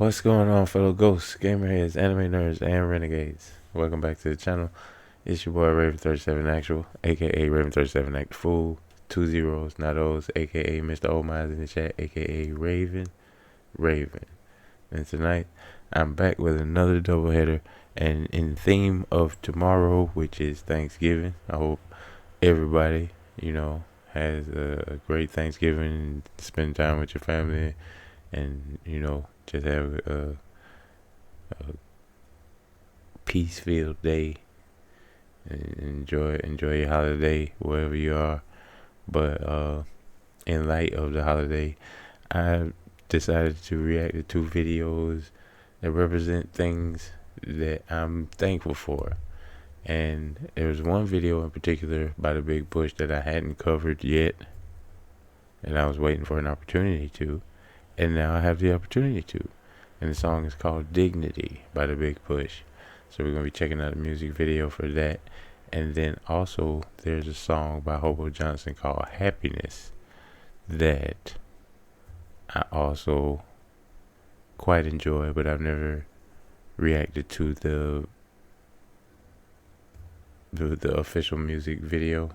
What's going on, fellow ghosts, gamerheads, anime nerds, and renegades? Welcome back to the channel. It's your boy Raven37 Actual, aka Raven37 Act Fool. 2 zeros, not O's, aka Mr. Old Minds in the chat, aka Raven. And tonight, I'm back with another doubleheader, and in theme of tomorrow, which is Thanksgiving. I hope everybody, has a great Thanksgiving and spend time with your family, and just have a peace-filled day and enjoy your holiday wherever you are. But in light of the holiday, I decided to react to 2 videos that represent things that I'm thankful for. And there was one video in particular by the Big Push that I hadn't covered yet, and I was waiting for an opportunity to, and now I have the opportunity to. And the song is called Dignity by the Big Push. So we're going to be checking out a music video for that. And then also there's a song by Hobo Johnson called Happiness that I also quite enjoy, but I've never reacted to the official music video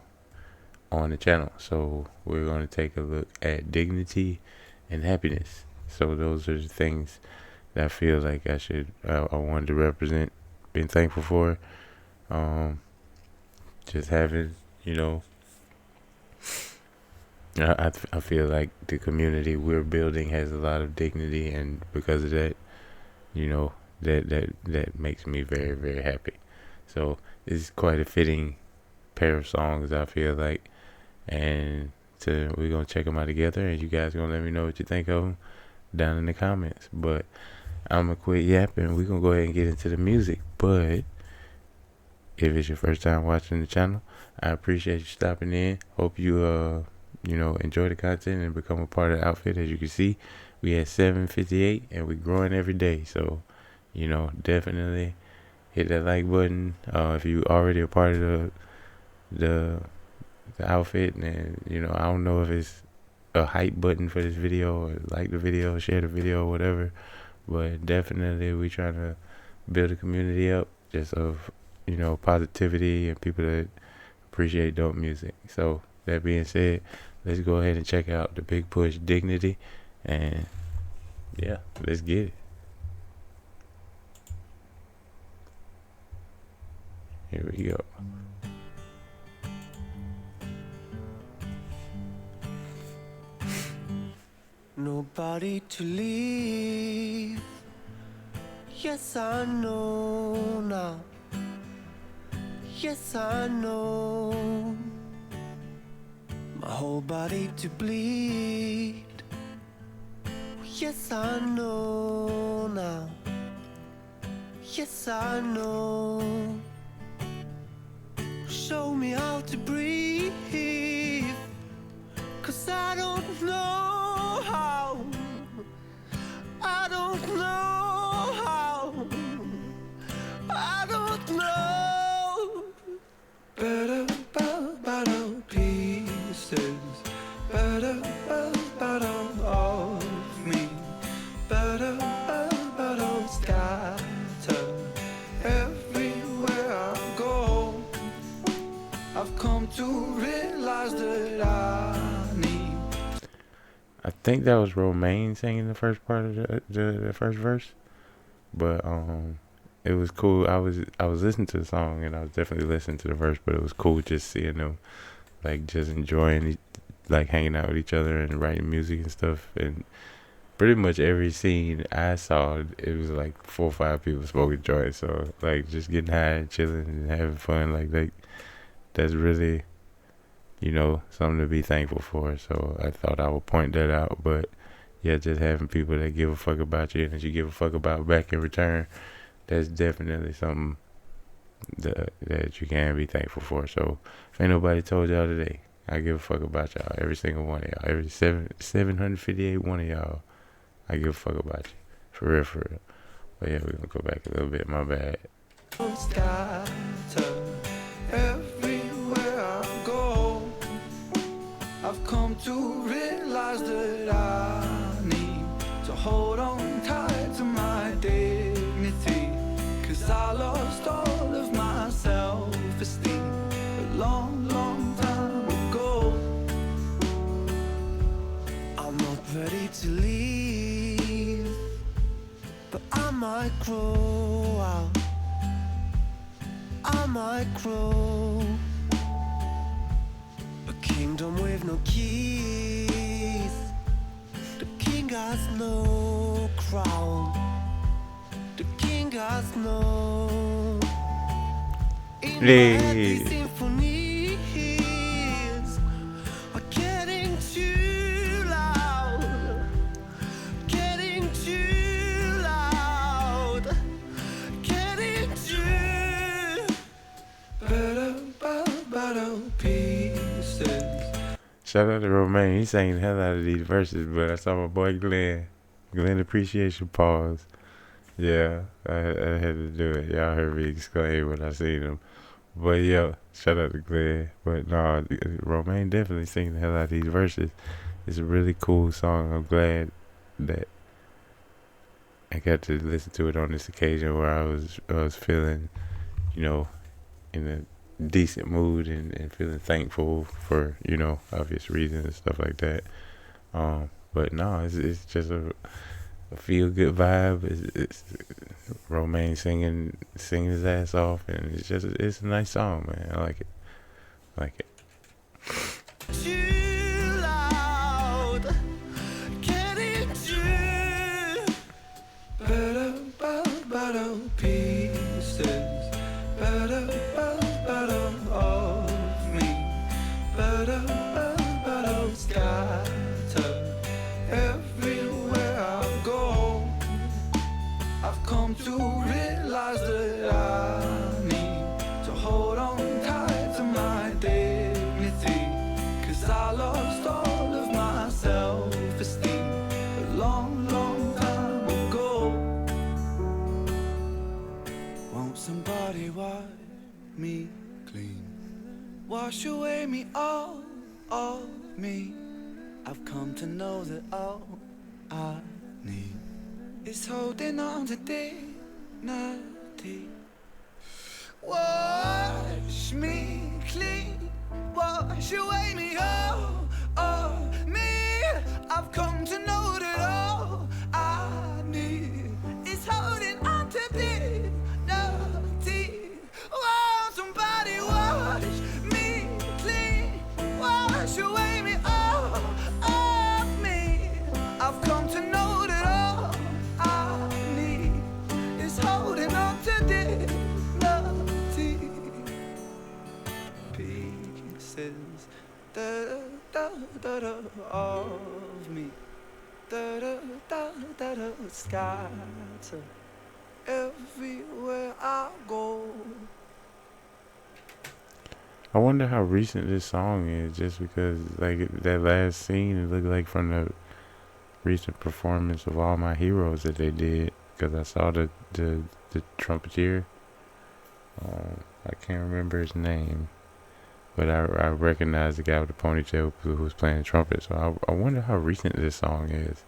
on the channel. So we're going to take a look at Dignity and Happiness. So those are the things that I feel like I wanted to represent, being thankful for. Just having, I feel like the community we're building has a lot of dignity, and because of that, that makes me very, very happy. So it's quite a fitting pair of songs, I feel like, and we're gonna check them out together, and you guys are gonna let me know what you think of them down in the comments. But I'm gonna quit yapping. We're gonna go ahead and get into the music. But if it's your first time watching the channel, I appreciate you stopping in. Hope you enjoy the content and become a part of the outfit. As you can see, we at 758 and we're growing every day. So definitely hit that like button if you already a part of the outfit. And I don't know if it's a hype button for this video, or like the video, share the video, or whatever, but definitely we trying to build a community up just of positivity and people that appreciate dope music. So that being said, let's go ahead and check out the Big Push Dignity, and yeah, let's get it. Here we go. Nobody to leave. Yes, I know now. Yes, I know. My whole body to bleed. Yes, I know now. Yes, I know. Show me how to breathe, 'cause I don't know how. I don't know how. I don't know. Better, better pieces. Better, better of me. Better, better scatter everywhere I go. I've come to realize that I need. I think that was Romaine singing the first part of the first verse, but it was cool. I was listening to the song, and I was definitely listening to the verse, but it was cool just seeing them just enjoying hanging out with each other and writing music and stuff. And pretty much every scene I saw, it was 4 or 5 people smoking joints. So just getting high and chilling and having fun, that's really something to be thankful for. So I thought I would point that out. But yeah, just having people that give a fuck about you and that you give a fuck about back in return, that's definitely something that you can be thankful for. So if ain't nobody told y'all today, I give a fuck about y'all. Every single one of y'all, every 758 one of y'all, I give a fuck about you, for real, for real. But yeah, we're gonna go back a little bit. My bad. Everywhere I go, I've come to realize that I need to hold on tight to my might grow out, I might grow a kingdom with no keys. The king has no crown, the king has no. In my head these symphonies are getting too loud, getting too loud, getting too better pieces. Shout out to Romaine. He sang the hell out of these verses, but I saw my boy Glenn. Glenn appreciation pause. Yeah, I had to do it. Y'all heard me exclaim when I seen him. But yeah, shout out to Glenn. But no, Romaine definitely singing the hell out of these verses. It's a really cool song. I'm glad that I got to listen to it on this occasion where I was feeling, you know, in a decent mood and feeling thankful for, you know, obvious reasons and stuff like that. But no, it's just a feel good vibe. It's Romaine singing his ass off, and it's a nice song, man. I like it. Too loud, getting too better pieces, better of me, better scattered everywhere I go. I've come to realize that I need to hold on tight to my dignity, 'cause I lost all of my self-esteem a long time ago. Won't somebody wipe me clean, wash away me all of me? I've come to know that all I need is holding on to dignity. Wash me clean, wash away me all of me. I've come to know that all I need is holding on to dignity. Oh, somebody wash me clean, wash away me all of me. I've come to know that all I need is holding on to dignity. Pieces of me, scatter everywhere I go. I wonder how recent this song is, just because like that last scene, it looked like from the recent performance of All My Heroes that they did, because I saw the trumpeter. I can't remember his name, but I recognize the guy with the ponytail who was playing trumpet. So I wonder how recent this song is.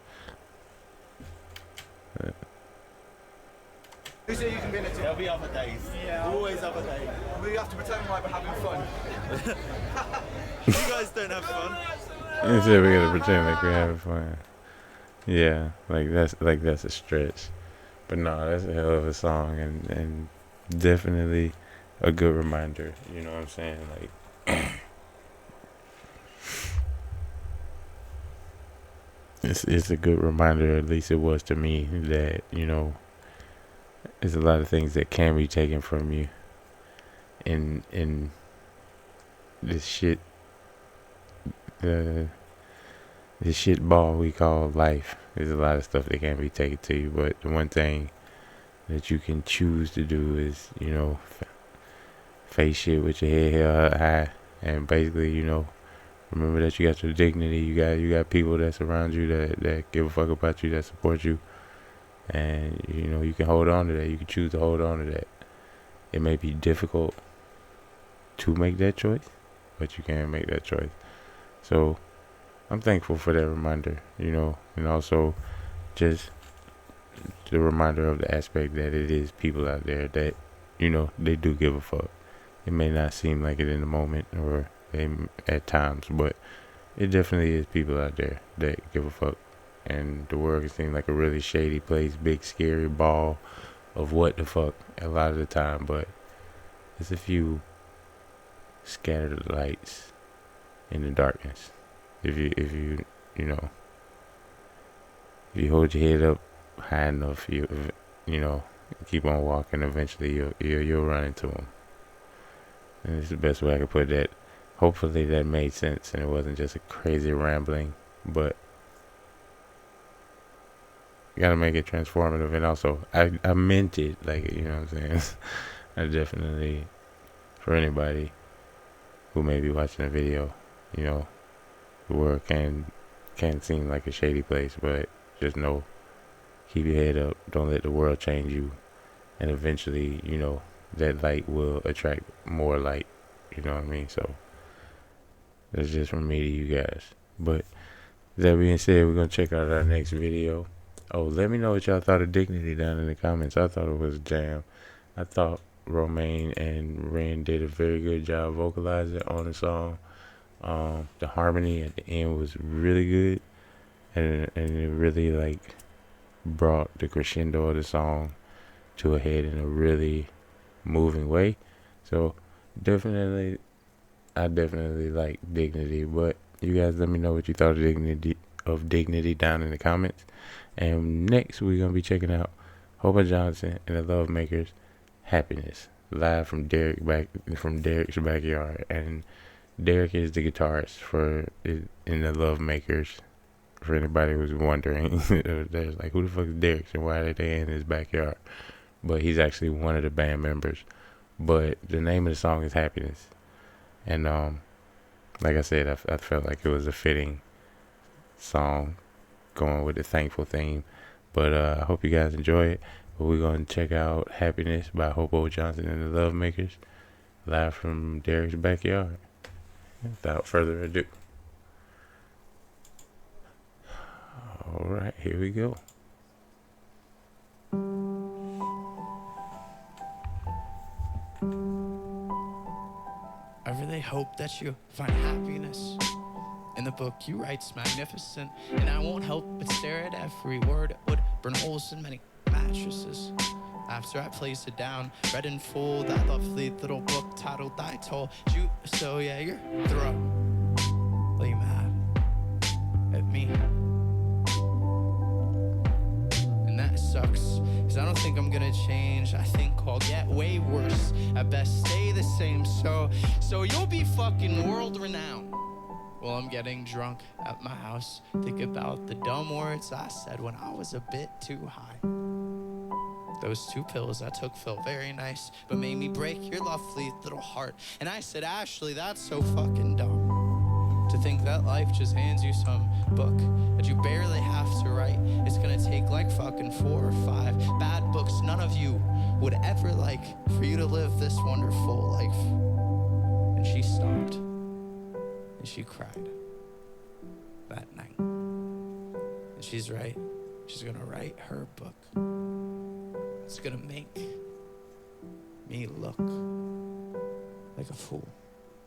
Who said you can be in it? There'll be other days. Yeah. Always other days. We have to pretend like we're having fun. You guys don't have fun. You said we gotta pretend like we're having fun. Yeah, that's a stretch. But no, that's a hell of a song, and definitely a good reminder. You know what I'm saying? Like, it's a good reminder, at least it was to me, that, you know, there's a lot of things that can be taken from you in this shit, this shit ball we call life. There's a lot of stuff that can't be taken to you, but the one thing that you can choose to do is, you know, face shit with your head held high, and basically, you know, remember that you got your dignity. You got people that surround you that give a fuck about you, that support you, and you know you can hold on to that. You can choose to hold on to that. It may be difficult to make that choice, but you can make that choice. So I'm thankful for that reminder, you know, and also just the reminder of the aspect that it is people out there that, you know, they do give a fuck. It may not seem like it in the moment or at times, but it definitely is people out there that give a fuck and the world can seem like a really shady place, big scary ball of what the fuck a lot of the time, but there's a few scattered lights in the darkness. If you know, if you hold your head up high enough, you know, keep on walking, eventually you'll run into them. And it's the best way I could put that. Hopefully that made sense and it wasn't just a crazy rambling, but you gotta make it transformative. And also, I meant it, like, you know what I'm saying? I definitely, for anybody who may be watching the video, you know, the world can seem like a shady place, but just know, keep your head up, don't let the world change you, and eventually, you know, that light will attract more light, you know what I mean? So that's just from me to you guys. But that being said, we're gonna check out our next video. Oh, let me know what y'all thought of Dignity down in the comments. I thought it was a jam. I thought Romaine and Ren did a very good job vocalizing on the song. The harmony at the end was really good, and it really like brought the crescendo of the song to a head in a really moving way. So I definitely like Dignity. But you guys, let me know what you thought of Dignity down in the comments. And next we're gonna be checking out Hobo Johnson and the Love Makers, Happiness, live from Derek's backyard. And Derek is the guitarist in the Love Makers. For anybody who's wondering, there's like, who the fuck is Derek and why are they in his backyard? But he's actually one of the band members. But the name of the song is Happiness. And like I said, I felt like it was a fitting song going with the thankful theme. But I hope you guys enjoy it. But we're going to check out Happiness by Hobo Johnson and the Love Makers, live from Derek's backyard. Without further ado. Alright, here we go. I really hope that you find happiness in the book you write's magnificent, and I won't help but stare at every word. It would burn holes in many mattresses. After I place it down, read in full, that lovely little book titled I Told You So. Yeah, you're thoroughly mad at me, and that sucks, cause I don't think I'm gonna change. I think I'll get way worse, at best stay the same. So you'll be fucking world renowned while I'm getting drunk at my house. Think about the dumb words I said when I was a bit too high. Those 2 pills I took felt very nice, but made me break your lovely little heart. And I said, Ashley, that's so fucking dumb, to think that life just hands you some book that you barely have to write. It's gonna take like fucking 4 or 5 bad books none of you would ever like for you to live this wonderful life. And she stopped, and she cried that night. And she's right, she's gonna write her book. It's gonna make me look like a fool,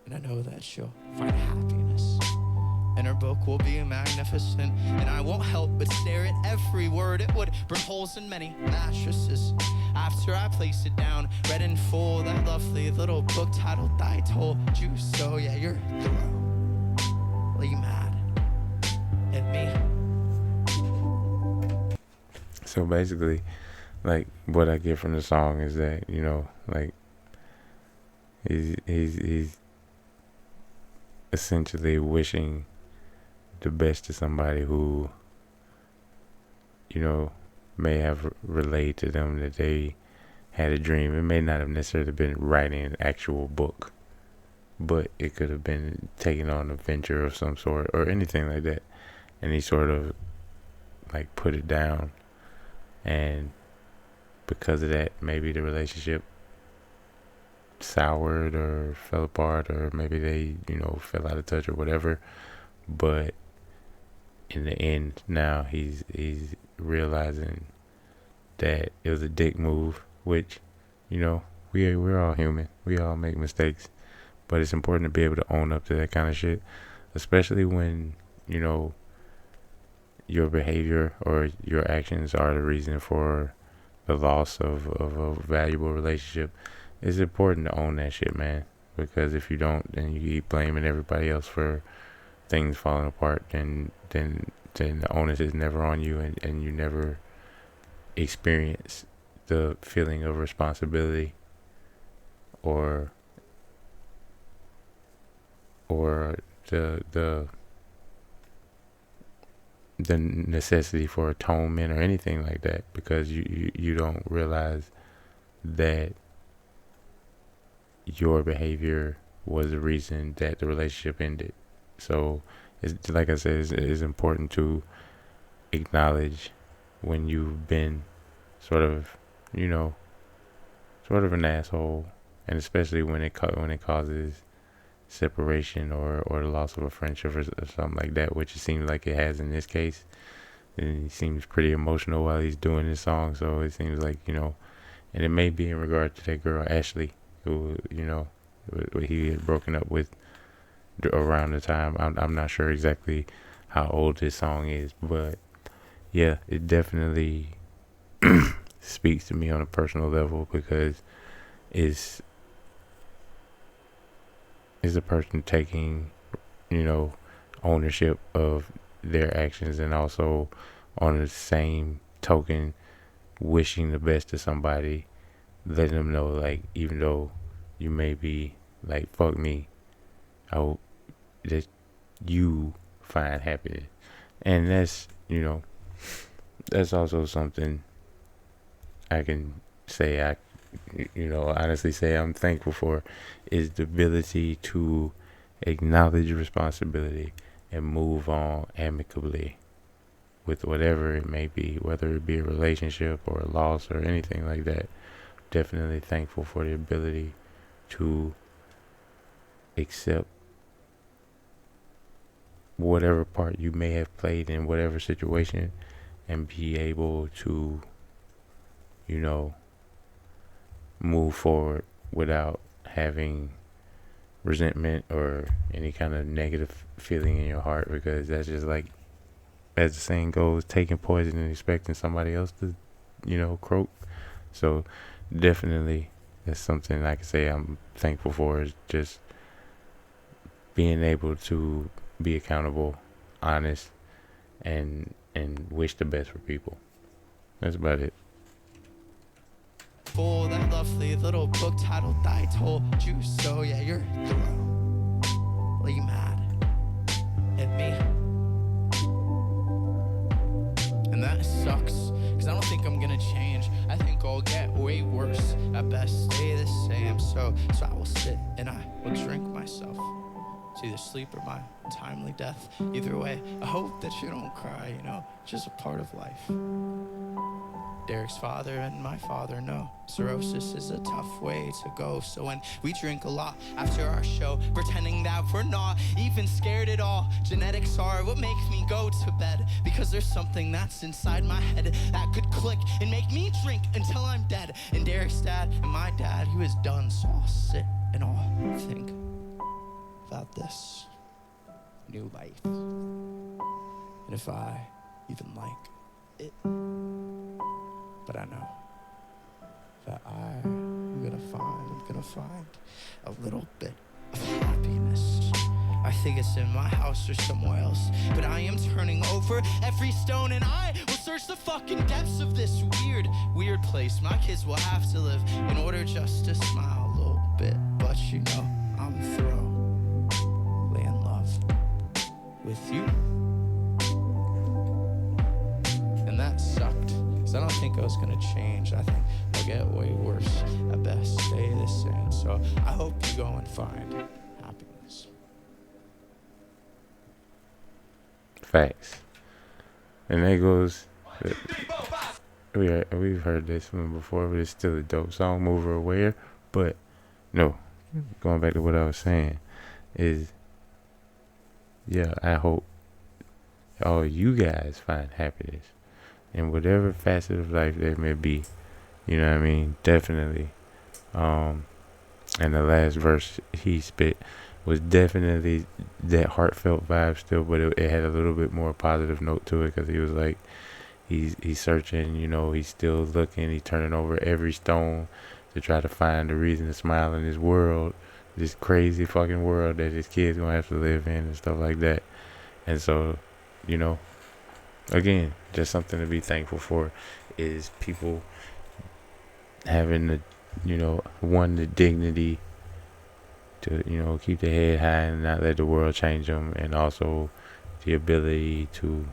and I know that she'll find happiness, and her book will be magnificent, and I won't help but stare at every word. It would burn holes in many mattresses. After I place it down, read in full, that lovely little book titled I Told You So. Yeah, you're thoroughly mad at me. So basically, like, what I get from the song is that, you know, like, he's essentially wishing the best to somebody who, you know, may have relayed to them that they had a dream. It may not have necessarily been writing an actual book, but it could have been taking on a venture of some sort or anything like that. And he sort of like put it down, and because of that, maybe the relationship soured or fell apart, or maybe they, you know, fell out of touch or whatever. But in the end, now he's realizing that it was a dick move, which, you know, we're all human. We all make mistakes. But it's important to be able to own up to that kind of shit, especially when, you know, your behavior or your actions are the reason for the loss of a valuable relationship, it's important to own that shit, man. Because if you don't, then you keep blaming everybody else for things falling apart, then the onus is never on you, and you never experience the feeling of responsibility or the necessity for atonement or anything like that, because you don't realize that your behavior was the reason that the relationship ended. So it's like I said, it's important to acknowledge when you've been sort of an asshole, and especially when it causes separation or the loss of a friendship or something like that, which it seems like it has in this case. And he seems pretty emotional while he's doing this song, so it seems like, and it may be in regard to that girl Ashley, who he had broken up with around the time. I'm not sure exactly how old this song is, but yeah, it definitely speaks to me on a personal level, because it's a person taking, ownership of their actions, and also on the same token wishing the best to somebody, letting them know, like, even though you may be like, fuck me, I hope that you find happiness. And that's also something I can say honestly say I'm thankful for, is the ability to acknowledge responsibility and move on amicably with whatever it may be, whether it be a relationship or a loss or anything like that. Definitely thankful for the ability to accept whatever part you may have played in whatever situation, and be able to move forward without having resentment or any kind of negative feeling in your heart, because that's just like, as the saying goes, taking poison and expecting somebody else to croak. So definitely that's something I can say I'm thankful for, is just being able to be accountable, honest, and wish the best for people. That's about it. Oh, that lovely little book titled I Told You So. Yeah, you're through. Are you mad at me? And that sucks, because I don't think I'm gonna change. I think I'll get way worse, at best stay the same. So I will sit and I will drink myself to either sleep or my timely death. Either way, I hope that you don't cry, it's just a part of life. Derek's father and my father know cirrhosis is a tough way to go. So when we drink a lot after our show, pretending that we're not even scared at all, genetics are what make me go to bed, because there's something that's inside my head that could click and make me drink until I'm dead. And Derek's dad and my dad, he was done, so I'll sit and I'll think about this new life, and if I even like it. But I know that I'm gonna find a little bit of happiness. I think it's in my house or somewhere else, but I am turning over every stone, and I will search the fucking depths of this weird place my kids will have to live in order just to smile a little bit. But I'm thoroughly in love with you, and that sucked. I don't think I was gonna change. I think I'll get way worse, at best stay the same. So I hope you go and find happiness. Facts. And that goes, we've heard this one before, but it's still a dope song, Mover Aware. But no, going back to what I was saying, is I hope all you guys find happiness in whatever facet of life there may be. You know what I mean? Definitely. And the last verse he spit was definitely that heartfelt vibe still, but it had a little bit more positive note to it, because he was like, he's searching, he's still looking, he's turning over every stone to try to find a reason to smile in this world, this crazy fucking world that his kids gonna have to live in and stuff like that. And so, again, just something to be thankful for is people having the, the dignity to, keep their head high and not let the world change them, and also the ability to,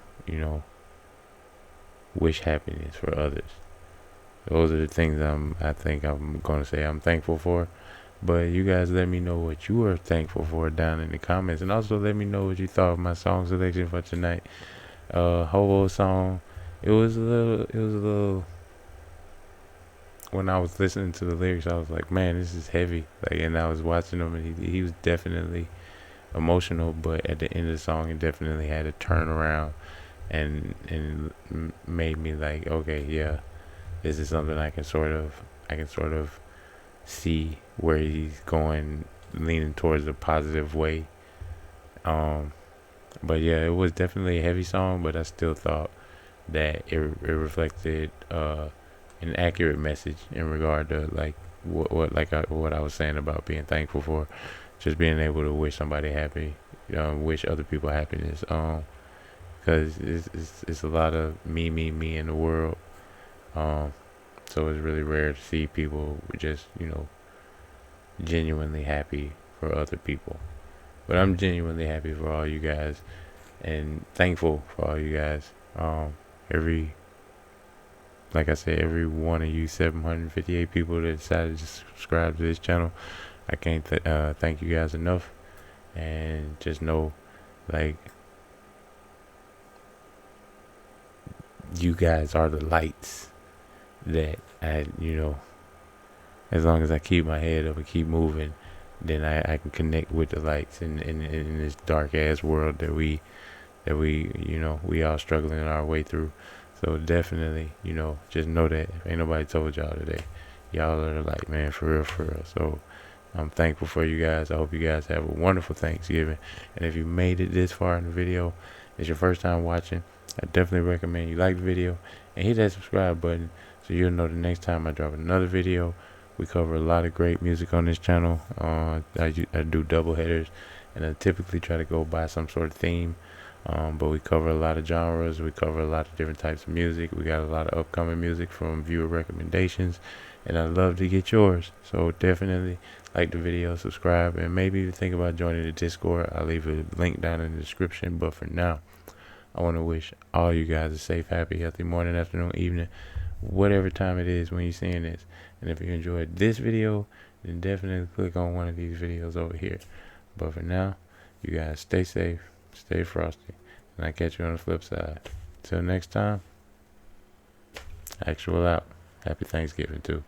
wish happiness for others. Those are the things I think I'm going to say I'm thankful for. But you guys let me know what you are thankful for down in the comments, and also let me know what you thought of my song selection for tonight. Hobo song, it was a little when I was listening to the lyrics, I was like, man, this is heavy. And I was watching him, and he was definitely emotional, but at the end of the song, it definitely had a turnaround and made me like, okay, yeah, this is something I can sort of see where he's going, leaning towards a positive way. But yeah, it was definitely a heavy song, but I still thought that it reflected an accurate message in regard to like what I was saying about being thankful for, just being able to wish somebody happy, wish other people happiness, because it's a lot of me in the world, so it's really rare to see people just genuinely happy for other people. But I'm genuinely happy for all you guys and thankful for all you guys. Like I said, every one of you 758 people that decided to subscribe to this channel, I can't thank you guys enough. And just know, like, you guys are the lights that as long as I keep my head up and keep moving, then I can connect with the lights in this dark ass world that we all struggling our way through. So definitely, just know that if ain't nobody told y'all today, y'all are the light, man, for real. So I'm thankful for you guys. I hope you guys have a wonderful Thanksgiving. And if you made it this far in the video, it's your first time watching, I definitely recommend you like the video and hit that subscribe button so you'll know the next time I drop another video. We cover a lot of great music on this channel. I do double headers, and I typically try to go by some sort of theme. But we cover a lot of genres. We cover a lot of different types of music. We got a lot of upcoming music from viewer recommendations, and I'd love to get yours. So definitely like the video, subscribe, and maybe even think about joining the Discord. I'll leave a link down in the description. But for now, I want to wish all you guys a safe, happy, healthy morning, afternoon, evening, whatever time it is when you're seeing this. And if you enjoyed this video, then definitely click on one of these videos over here. But for now, you guys stay safe, stay frosty, and I'll catch you on the flip side. Till next time, actual out. Happy Thanksgiving too.